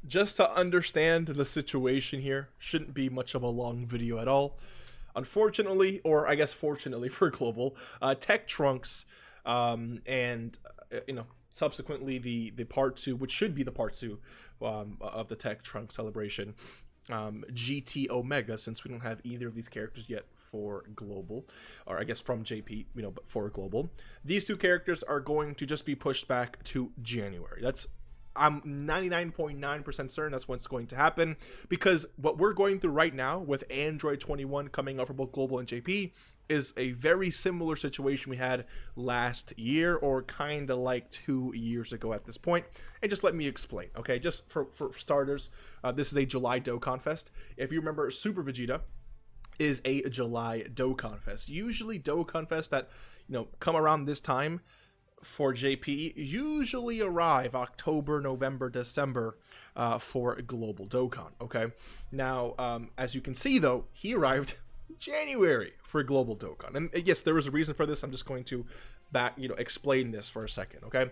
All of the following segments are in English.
just to understand the situation here, shouldn't be much of a long video at all. Unfortunately, or I guess fortunately for Global, TEQ Trunks, and subsequently the part 2, which should be the part 2 of the TEQ Trunks celebration, GT Omega, since we don't have either of these characters yet for Global, or I guess from JP, but for Global, these two characters are going to just be pushed back to January. I'm 99.9% certain that's what's going to happen, because what we're going through right now with Android 21 coming out for both Global and JP is a very similar situation we had last year, or kind of like 2 years ago at this point. And just let me explain, okay? Just for starters, this is a July Dokkan Fest. If you remember, Super Vegeta is a July Dokkan Fest. Usually Dokkan Fest that, come around this time for JP usually arrive October, November, December for Global Dokkan, okay? Now, as you can see, though, he arrived January for Global Dokkan. And yes, there was a reason for this. I'm just going to explain this for a second, okay?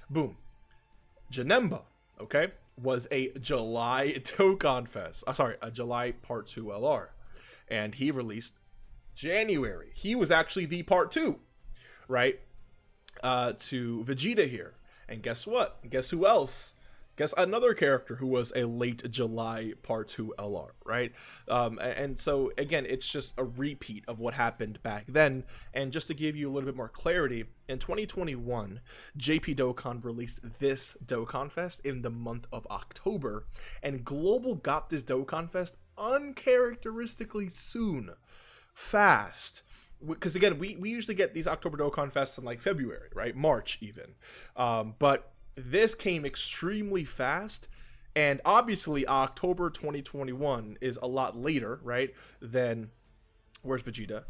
Boom. Janemba, okay, was a July Dokkan Fest. A July Part 2 LR. And he released January. He was actually the Part 2, right? To Vegeta here. And guess what? Guess who else? Guess another character who was a late July Part 2 LR, right? And so, again, it's just a repeat of what happened back then. And just to give you a little bit more clarity, in 2021, JP Dokkan released this Dokkan Fest in the month of October. And Global got this Dokkan Fest uncharacteristically soon. Fast. Because again, we usually get these October Dokkan Fests in like February, right? March even. But this came extremely fast. And obviously October 2021 is a lot later, right? Than, where's Vegeta?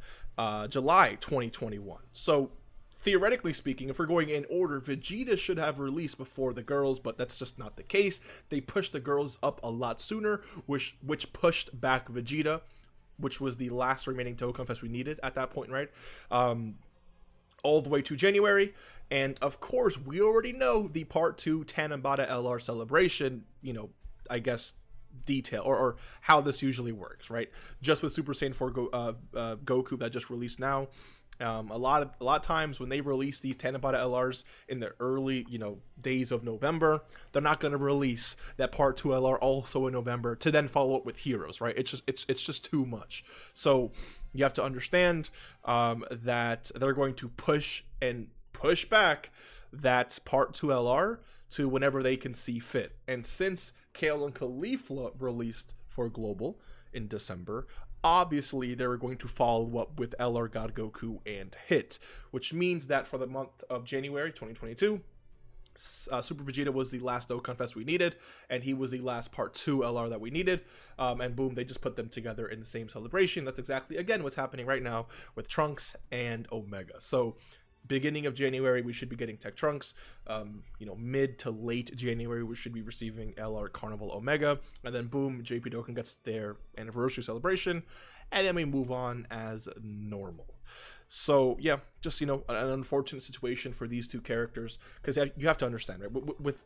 July 2021. So theoretically speaking, if we're going in order, Vegeta should have released before the girls, but that's just not the case. They pushed the girls up a lot sooner, which pushed back Vegeta, which was the last remaining Dokkan Fest we needed at that point, right? All the way to January. And of course, we already know the Part 2 Tanabata LR celebration, I guess, detail, or how this usually works, right? Just with Super Saiyan 4 Goku that just released now. A lot of times when they release these Tanabata LRs in the early, days of November, they're not going to release that Part 2 LR also in November to then follow up with Heroes, right? It's just too much. So you have to understand that they're going to push back that Part 2 LR to whenever they can see fit. And since Kale and Caulifla released for Global in December, obviously they were going to follow up with LR God Goku and Hit, which means that for the month of January 2022, Super Vegeta was the last Dokkan Fest we needed, and he was the last Part 2 LR that we needed, and boom, they just put them together in the same celebration. That's exactly, again, what's happening right now with Trunks and Omega. So beginning of January, we should be getting TEQ Trunks. Mid to late January, we should be receiving LR Carnival Omega. And then boom, JP Dokkan gets their anniversary celebration. And then we move on as normal. So yeah, just, an unfortunate situation for these two characters. Because you have to understand, right? With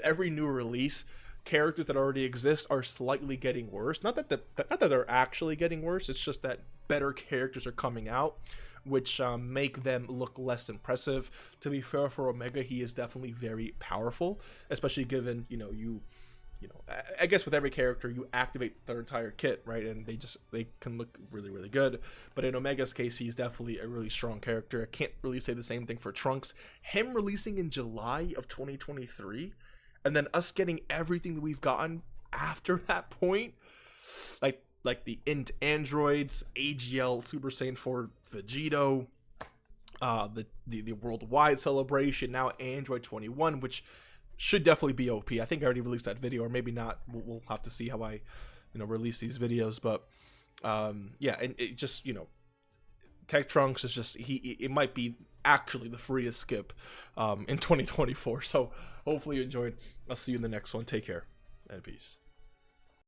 every new release, characters that already exist are slightly getting worse. Not that they're actually getting worse. It's just that better characters are coming out, which make them look less impressive. To be fair, for Omega, he is definitely very powerful, especially given, I guess with every character, you activate their entire kit, right? And they can look really, really good. But in Omega's case, he's definitely a really strong character. I can't really say the same thing for Trunks. Him releasing in July of 2023, and then us getting everything that we've gotten after that point, like the Int Androids, AGL Super Saiyan 4 Vegito, the worldwide celebration, now Android 21, which should definitely be OP. I think I already released that video, or maybe not. We'll have to see how I, release these videos. But yeah, and it just, TEQ Trunks is just, it might be actually the freest skip in 2024. So hopefully you enjoyed. I'll see you in the next one. Take care and peace.